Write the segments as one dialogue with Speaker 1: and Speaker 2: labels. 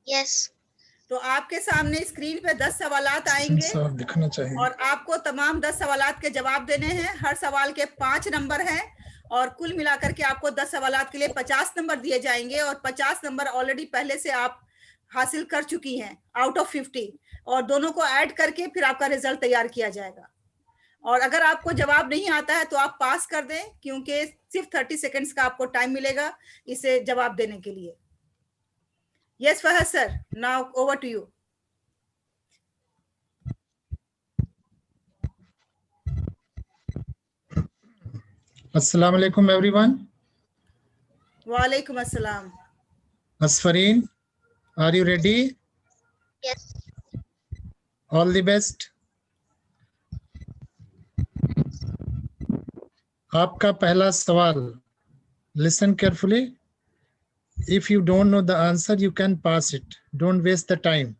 Speaker 1: Yes.
Speaker 2: तो आपके सामने स्क्रीन पे 10 सवालात आएंगे
Speaker 3: दिखना चाहिए
Speaker 2: और आपको तमाम 10 सवालात के जवाब देने हैं। हर सवाल के 5 नंबर हैं और कुल मिलाकर के आपको 10 सवालात के लिए 50 नंबर दिए जाएंगे और 50 नंबर ऑलरेडी पहले से आप हासिल कर चुकी हैं आउट ऑफ 50 और दोनों को ऐड करके फिर आपका रिजल्ट तैयार किया जाएगा। और अगर आपको जवाब नहीं आता है तो आप पास कर दें क्योंकि सिर्फ 30 सेकंड्स का आपको टाइम मिलेगा इसे जवाब देने के लिए। Yes Fahad sir, now over to you.
Speaker 3: अस्सलाम वालेकुम एवरीवन।
Speaker 2: वालेकुम अस्सलाम।
Speaker 3: Asfareen, are you ready?
Speaker 1: Yes.
Speaker 3: All the best. आपका पहला सवाल, listen carefully. If you don't know the answer, you can pass it. Don't waste the time.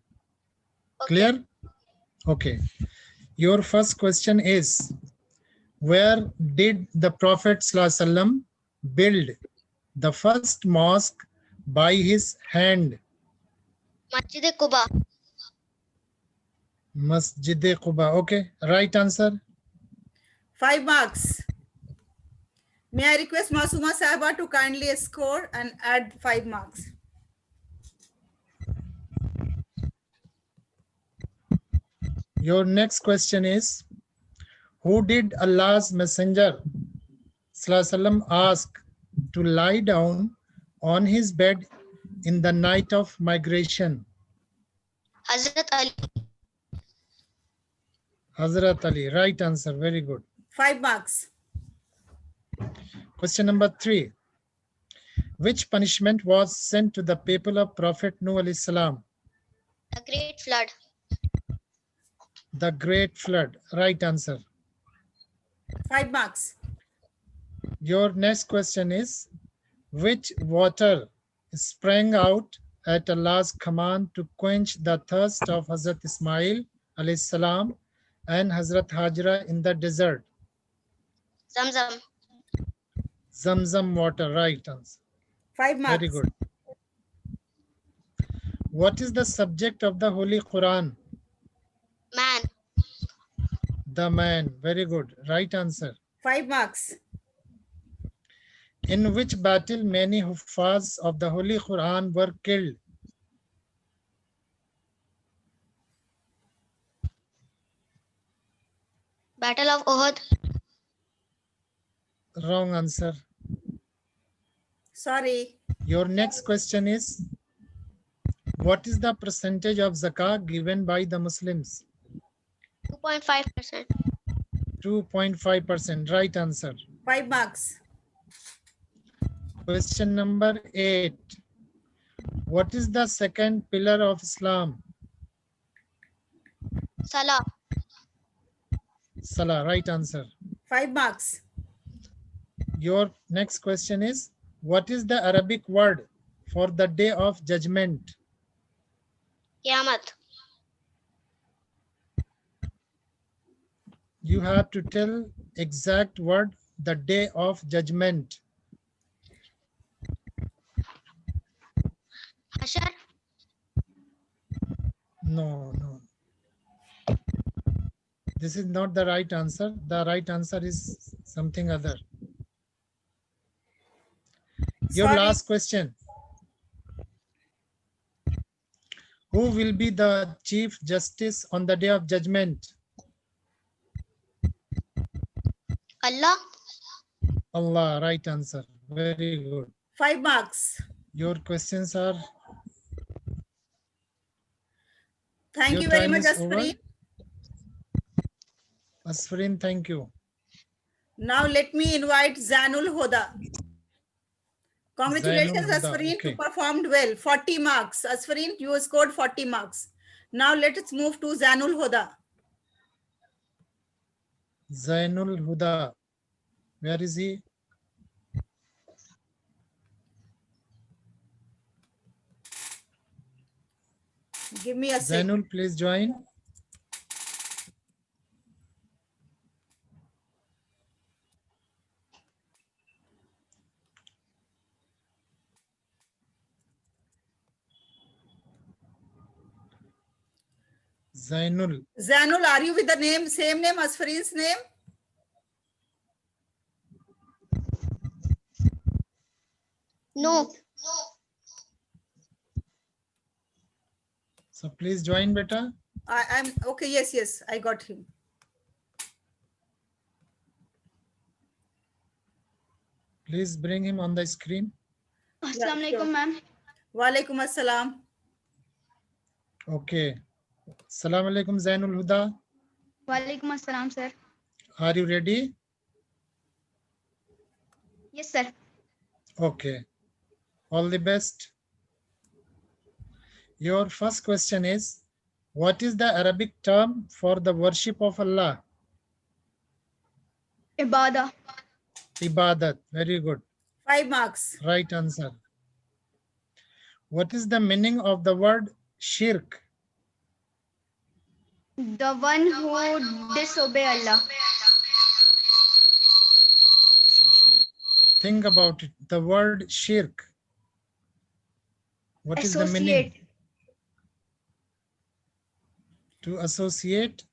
Speaker 1: Okay.
Speaker 3: Clear? Okay. Your first question is, where did the Prophet ﷺ build the first mosque by his hand?
Speaker 1: Masjid Quba.
Speaker 3: Masjid Quba. Okay. Right answer.
Speaker 2: 5 marks. May I request Masuma Sahaba to kindly score and add 5 marks.
Speaker 3: Your next question is, who did Allah's Messenger ﷺ ask to lie down on his bed in the night of migration?
Speaker 1: Hazrat Ali.
Speaker 3: Hazrat Ali. Right answer. Very good.
Speaker 2: 5 marks.
Speaker 3: Question number 3. Which punishment was sent to the people of Prophet Nuh alayhi salam?
Speaker 1: The Great Flood.
Speaker 3: The Great Flood. Right answer.
Speaker 2: 5 marks.
Speaker 3: Your next question is, which water sprang out at Allah's command to quench the thirst of Hazrat Ismail alayhi salam and Hazrat Hajra in the desert?
Speaker 1: Zamzam.
Speaker 3: Zamzam water. Right answer.
Speaker 2: 5 marks.
Speaker 3: Very good. What is the subject of the Holy Quran?
Speaker 1: Man.
Speaker 3: The man. Very good. Right answer.
Speaker 2: 5 marks.
Speaker 3: In which battle many Huffaz of the Holy Quran were killed?
Speaker 1: Battle of Uhud.
Speaker 3: Wrong answer.
Speaker 2: Sorry.
Speaker 3: Your next question is, what is the percentage of zakah given by the Muslims?
Speaker 1: 2.5%.
Speaker 3: 2.5%. Right answer.
Speaker 2: 5 marks.
Speaker 3: Question number 8. What is the second pillar of Islam?
Speaker 1: Salah.
Speaker 3: Salah. Right answer.
Speaker 2: 5 marks.
Speaker 3: Your next question is, what is the Arabic word for the day of judgment?
Speaker 1: Qiyamah.
Speaker 3: You have to tell exact word, the day of judgment.
Speaker 1: Hashar.
Speaker 3: No. This is not the right answer. The right answer is something other. Your
Speaker 2: Sorry.
Speaker 3: last question. Who will be the Chief Justice on the day of judgment?
Speaker 1: Allah.
Speaker 3: Allah. Right answer. Very good.
Speaker 2: 5 marks.
Speaker 3: Your questions are...
Speaker 2: Thank
Speaker 3: Your
Speaker 2: you very
Speaker 3: time
Speaker 2: much,
Speaker 3: is over.
Speaker 2: Asfareen.
Speaker 3: Asfareen, thank you.
Speaker 2: Now let me invite Zanul Hoda. Congratulations,
Speaker 3: Zainul Huda,
Speaker 2: Asfareen,
Speaker 3: okay.
Speaker 2: you performed well. 40 marks. Asfareen, you scored 40 marks. Now let us move to Zanul Hoda.
Speaker 3: Zainul Huda. Where is he?
Speaker 2: Give me a second.
Speaker 3: Zainul, please join. Zainul.
Speaker 2: Zainul, are you with the name, same name, Asfarin's name?
Speaker 1: No.
Speaker 3: So please join, beta.
Speaker 2: I'm okay. Yes, yes, I got him.
Speaker 3: Please bring him on the screen.
Speaker 4: अस्सलाम वालेकुम ma'am.
Speaker 2: Walaikum assalam.
Speaker 3: Okay. Assalamu alaikum, Zainul Huda.
Speaker 4: वालेकुम अस्सलाम sir.
Speaker 3: Are you ready?
Speaker 4: Yes sir.
Speaker 3: Okay. All the best. Your first question is, what is the Arabic term for the worship of Allah?
Speaker 4: इबादा।
Speaker 3: Ibadat. Very good.
Speaker 2: 5 marks.
Speaker 3: Right answer. What is the meaning of the word shirk?
Speaker 4: The one who disobey Allah.
Speaker 3: Think about it. The word shirk. What is the meaning?
Speaker 4: Associate.
Speaker 3: To associate.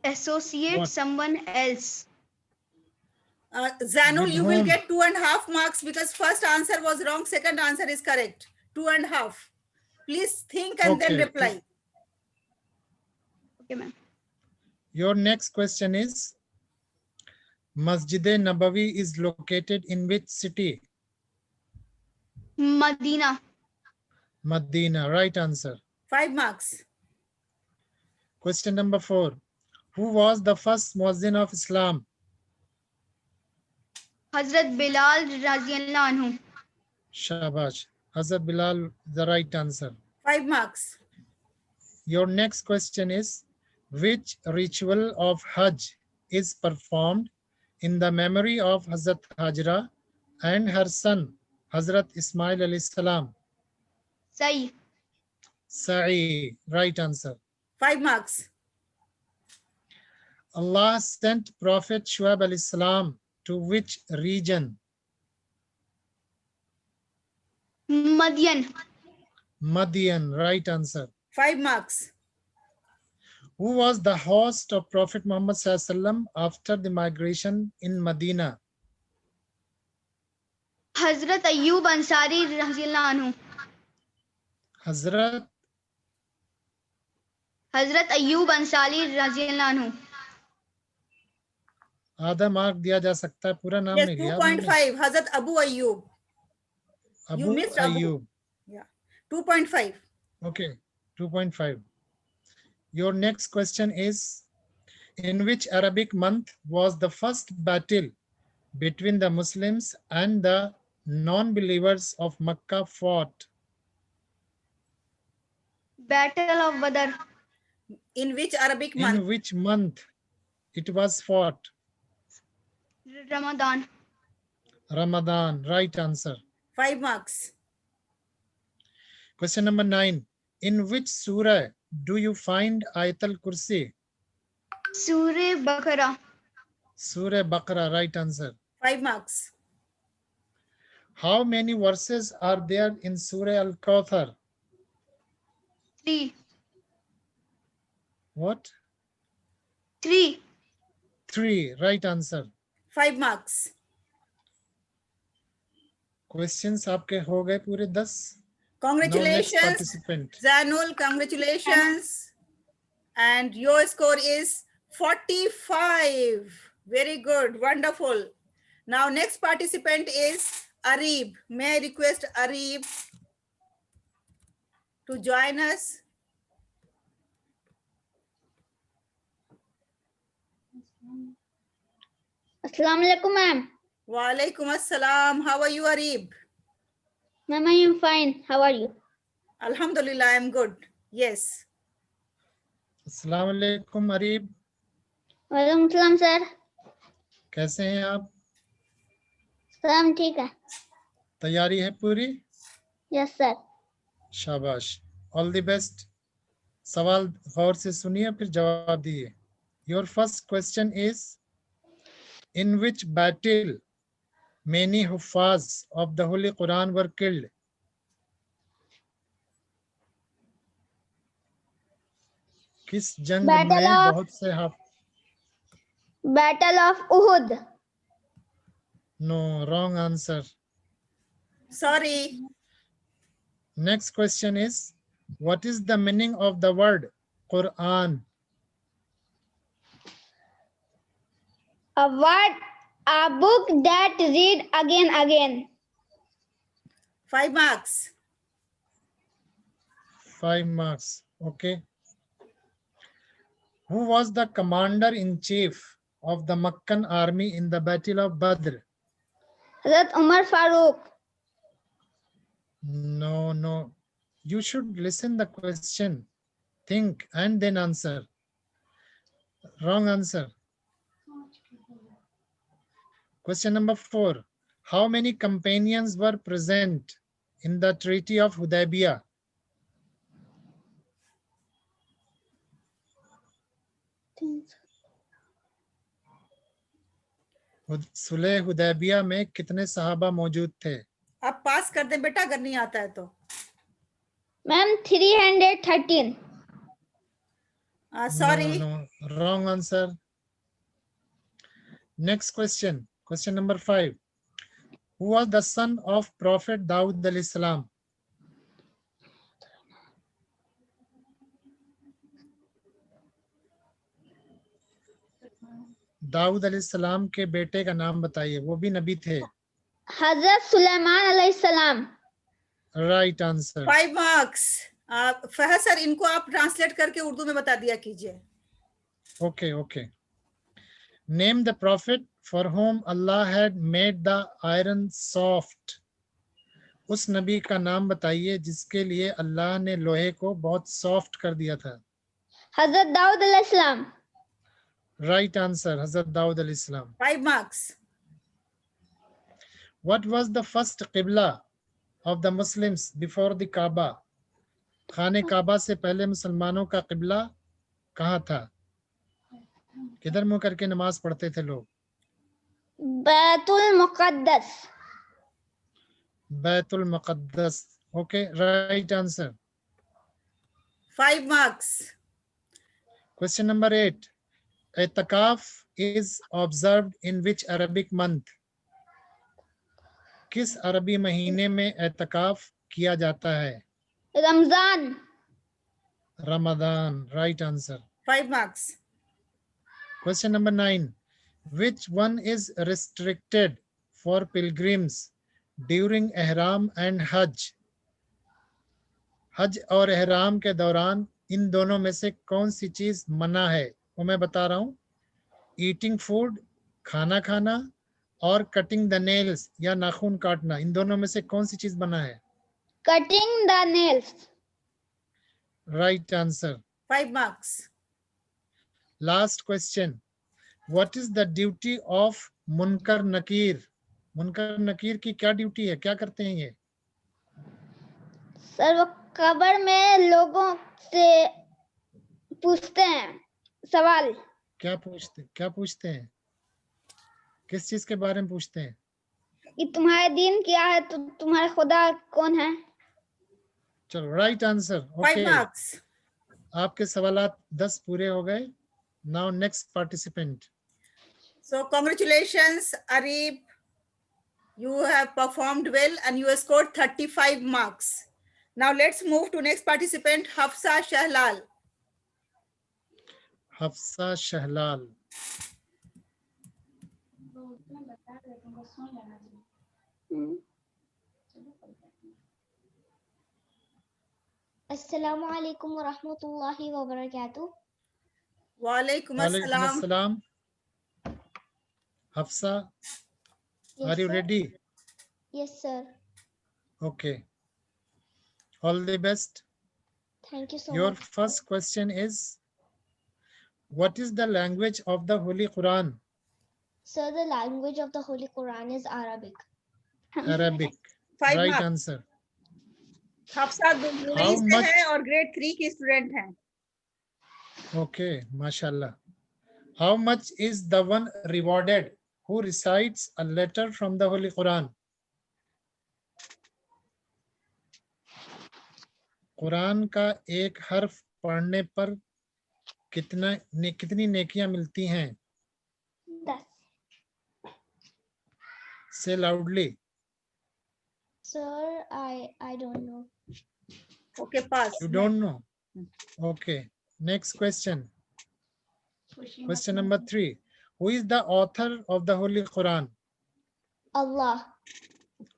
Speaker 4: Associate
Speaker 3: What?
Speaker 4: someone else.
Speaker 2: Zainul,
Speaker 3: With
Speaker 2: you will
Speaker 3: whom?
Speaker 2: get 2.5 marks because first answer was wrong, second answer is correct. 2.5. Please think and then
Speaker 3: Okay.
Speaker 2: reply.
Speaker 4: Okay ma'am.
Speaker 3: Your next question is, Masjid-e-Nabawi is located in which city?
Speaker 4: Medina.
Speaker 3: Medina. Right answer.
Speaker 2: 5 marks.
Speaker 3: Question number 4. Who was the first Muazzin of Islam?
Speaker 4: हजरत बिलाल रजी अल्लाह अन्हु।
Speaker 3: Shabash. Hazrat Bilal, the right answer.
Speaker 2: 5 marks.
Speaker 3: Your next question is, which ritual of Hajj is performed in the memory of Hazrat Hajra and her son, Hazrat Ismail alayhi salam?
Speaker 4: सही।
Speaker 3: Sa'i. Right answer.
Speaker 2: 5 marks.
Speaker 3: Allah sent Prophet Shuaib alayhi salam to which region?
Speaker 4: मदियन।
Speaker 3: Madian. Right answer.
Speaker 2: 5 marks.
Speaker 3: Who was the host of Prophet Muhammad sallallahu alaihi wasallam after the migration in Medina?
Speaker 4: हजरत अय्यूब अंसारी रजी अल्लाह अन्हु।
Speaker 3: Hazrat.
Speaker 4: हजरत अय्यूब अंसारी रजी अल्लाह अन्हु।
Speaker 3: आधा mark दिया जा सकता है, पूरा नाम
Speaker 2: Yes,
Speaker 3: नहीं लिया आपने।
Speaker 2: 2.5. Hazrat Abu Ayyub. You
Speaker 3: Abu
Speaker 2: missed Abu.
Speaker 3: Ayyub.
Speaker 2: Yeah. 2.5.
Speaker 3: Okay, 2.5. Your next question is, in which Arabic month was the first battle between the Muslims and the non-believers of Makkah fought?
Speaker 4: Battle of बदर।
Speaker 2: In which Arabic month?
Speaker 3: In which month it was fought?
Speaker 4: Ramadan.
Speaker 3: Ramadan. Right answer.
Speaker 2: 5 marks.
Speaker 3: Question number 9. In which surah do you find Ayatul Kursi?
Speaker 4: सूर्य बकरा।
Speaker 3: Surah Baqarah. Right answer.
Speaker 2: 5 marks.
Speaker 3: How many verses are there in Surah Al-Kawthar?
Speaker 4: 3।
Speaker 3: What?
Speaker 4: 3।
Speaker 3: 3. Right answer.
Speaker 2: 5 marks.
Speaker 3: Questions आपके हो गए पूरे 10. Now next
Speaker 2: Congratulations,
Speaker 3: participant.
Speaker 2: Zanul. Congratulations. And your score is 45. Very good. Wonderful. Now next participant is Arib. May I request Arib to join us?
Speaker 5: अस्सलाम वालेकुम ma'am.
Speaker 2: Walaikum assalam. How are you, Arib?
Speaker 5: Ma'am, I am fine. How are you?
Speaker 2: Alhamdulillah, I am good. Yes.
Speaker 3: अस्सलाम वालेकुम अरीब,
Speaker 5: वालेकुम सलाम sir.
Speaker 3: कैसे हैं आप?
Speaker 5: सब ठीक है?
Speaker 3: तैयारी है पूरी?
Speaker 5: Yes sir.
Speaker 3: शाबाश, ऑल द बेस्ट। सवाल गौर से सुनिए फिर जवाब दिए। Your first question is, in which battle many huffaz of the Holy Quran were killed? किस जंग
Speaker 5: Battle
Speaker 3: में
Speaker 5: of-
Speaker 3: बहुत से
Speaker 5: Battle of Uhud.
Speaker 3: No, wrong answer.
Speaker 2: Sorry.
Speaker 3: Next question is, what is the meaning of the word Quran?
Speaker 5: A word, a book that read again.
Speaker 2: 5 marks.
Speaker 3: 5 marks. Okay. Who was the commander in chief of the Meccan army in the Battle of Badr?
Speaker 5: Hazrat Umar Farooq.
Speaker 3: No. You should listen the question, think, and then answer. Wrong answer. Question number 4. How many companions were present in the Treaty of Hudaybiyah? सुलह हुदैबिया में कितने सहाबा मौजूद थे?
Speaker 2: अब पास कर दें बेटा अगर नहीं आता है तो।
Speaker 5: Ma'am, 313.
Speaker 2: Sorry.
Speaker 3: No. Wrong answer. Next question. Question number 5. Who was the son of Prophet Dawud alayhi salam? Dawood अलैहिस्सलाम के बेटे का नाम बताइए, वो भी नबी थे।
Speaker 5: Hazrat Sulaiman alayhi salam.
Speaker 3: Right answer.
Speaker 2: 5 marks. Fahad sir इनको आप ट्रांसलेट करके उर्दू में बता दिया कीजिए।
Speaker 3: Okay. Name the prophet for whom Allah had made the iron soft. उस नबी का नाम बताइए जिसके लिए अल्लाह ने लोहे को बहुत सॉफ्ट कर दिया था।
Speaker 5: Hazrat Daud alayhi salam.
Speaker 3: Right answer, हजरत दाऊद अलैहिस्सलाम।
Speaker 2: 5 marks.
Speaker 3: What was the first qibla of the Muslims before the Kaaba? खाने काबा से पहले मुसलमानों का किबला कहाँ था? किधर मुंह करके नमाज पढ़ते थे लोग?
Speaker 5: Baitul Muqaddas.
Speaker 3: Baitul Muqaddas. Okay, right answer.
Speaker 2: 5 marks.
Speaker 3: Question number 8. I'tikaf is observed in which Arabic month? किस अरबी महीने में एतकाफ किया जाता है?
Speaker 5: Ramzan.
Speaker 3: Ramzan. Right answer.
Speaker 2: 5 marks.
Speaker 3: Question number 9. Which one is restricted for pilgrims during ihram and hajj? हज और ihram के दौरान इन दोनों में से कौन सी चीज मना है? वो मैं बता रहा हूँ। ईटिंग फूड, खाना खाना, और कटिंग द नेल्स या नाखून काटना, इन दोनों में से कौन सी चीज मना है?
Speaker 5: Cutting the nails.
Speaker 3: Right answer.
Speaker 2: 5 marks.
Speaker 3: Last question. What is the duty of Munkar Nakir? मुनकर नकीर की क्या ड्यूटी है, क्या करते हैं ये?
Speaker 5: सर वो कब्र में लोगों से पूछते हैं सवाल।
Speaker 3: क्या पूछते हैं? किस चीज के बारे में पूछते हैं?
Speaker 5: कि तुम्हारा दीन क्या है, तो तुम्हारा खुदा कौन है?
Speaker 3: चलो, राइट आंसर।
Speaker 2: 5 marks.
Speaker 3: आपके सवालात 10 पूरे हो गए। Now next participant.
Speaker 2: So congratulations Arif, you have performed well and you scored 35 marks. Now let's move to next participant Hafsa Shahlal.
Speaker 3: Hafsa Shahlal.
Speaker 1: अस्सलामु अलैकुम व रहमतुल्लाहि व बरकातुहू।
Speaker 2: Walaikum
Speaker 3: वालेकुम
Speaker 2: assalam.
Speaker 3: अस्सलाम। Hafsa, are you ready?
Speaker 1: Yes sir.
Speaker 3: Okay. All the best.
Speaker 1: Thank you so
Speaker 3: Your
Speaker 1: much.
Speaker 3: first question is, what is the language of the Holy Quran?
Speaker 1: Sir, the language of the Holy Quran is Arabic.
Speaker 3: Arabic.
Speaker 2: 5
Speaker 3: Right
Speaker 2: marks.
Speaker 3: answer.
Speaker 2: Hafsa Dubai से है और grade 3 की student हैं।
Speaker 3: Okay, mashallah. How much is the one rewarded who recites a letter from the Holy Quran? Quran का एक हर्फ पढ़ने पर कितनी नेकियां मिलती हैं?
Speaker 1: 10.
Speaker 3: Say loudly.
Speaker 1: Sir, I don't know.
Speaker 2: Okay pass.
Speaker 3: You don't know? Okay. Next question. Question number 3. Who is the author of the Holy Quran?
Speaker 1: Allah.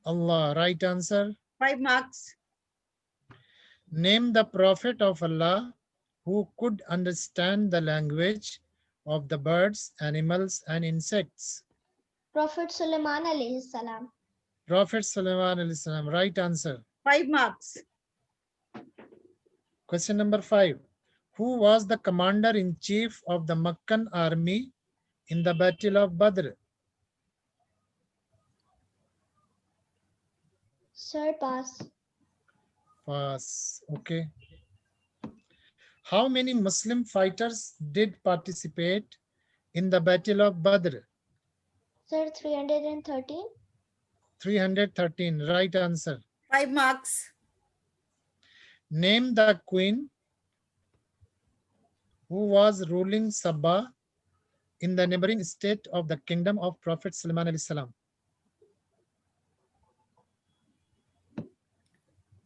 Speaker 3: Allah. Right answer.
Speaker 2: 5 marks।
Speaker 3: Name the prophet of Allah who could understand the language of the birds, animals, and insects.
Speaker 1: Prophet Sulaiman alayhi salam.
Speaker 3: Prophet Sulaiman alayhi salam. Right answer.
Speaker 2: 5 marks।
Speaker 3: Question number 5. Who was the commander in chief of the Meccan army in the Battle of Badr?
Speaker 1: Sir, pass.
Speaker 3: Pass. Okay. How many Muslim fighters did participate in the Battle of Badr?
Speaker 1: Sir, 313.
Speaker 3: 313. Right answer.
Speaker 2: 5 marks।
Speaker 3: Name the queen who was ruling Sabah in the neighboring state of the kingdom of Prophet Sulaiman alayhi salam.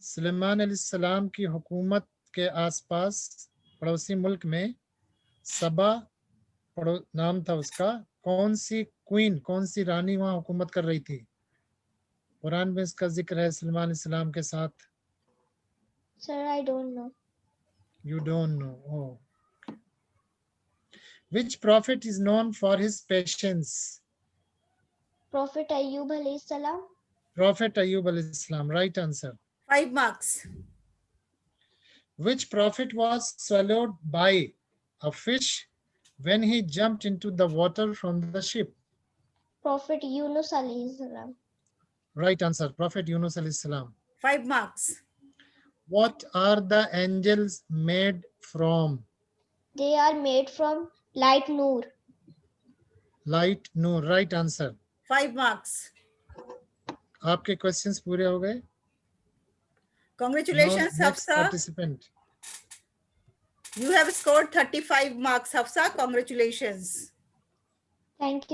Speaker 3: सुलेमान अलैहिस्सलाम की हुकूमत के आसपास पड़ोसी मुल्क में सबा नाम था उसका। कौन सी क्वीन, कौन सी रानी वहां हुकूमत कर रही थी? कुरान में इसका जिक्र है सुलेमान अलैहिस्सलाम के साथ।
Speaker 1: Sir, I don't know.
Speaker 3: You don't know. Oh. Which prophet is known for his patience?
Speaker 1: Prophet Ayyub alayhi salam.
Speaker 3: Prophet Ayyub alayhi salam. Right answer.
Speaker 2: 5 marks।
Speaker 3: Which prophet was swallowed by a fish when he jumped into the water from the ship?
Speaker 1: Prophet Yunus alayhi salam.
Speaker 3: Right answer. Prophet Yunus alayhi salam.
Speaker 2: 5 marks।
Speaker 3: What are the angels made from?
Speaker 1: They are made from light noor.
Speaker 3: Light nur. Right answer.
Speaker 2: 5 marks।
Speaker 3: आपके questions पूरे हो गए?
Speaker 2: Congratulations,
Speaker 3: Now, next
Speaker 2: Hafsa।
Speaker 3: participant.
Speaker 2: You have scored 35 marks, Hafsa. Congratulations।
Speaker 1: Thank you.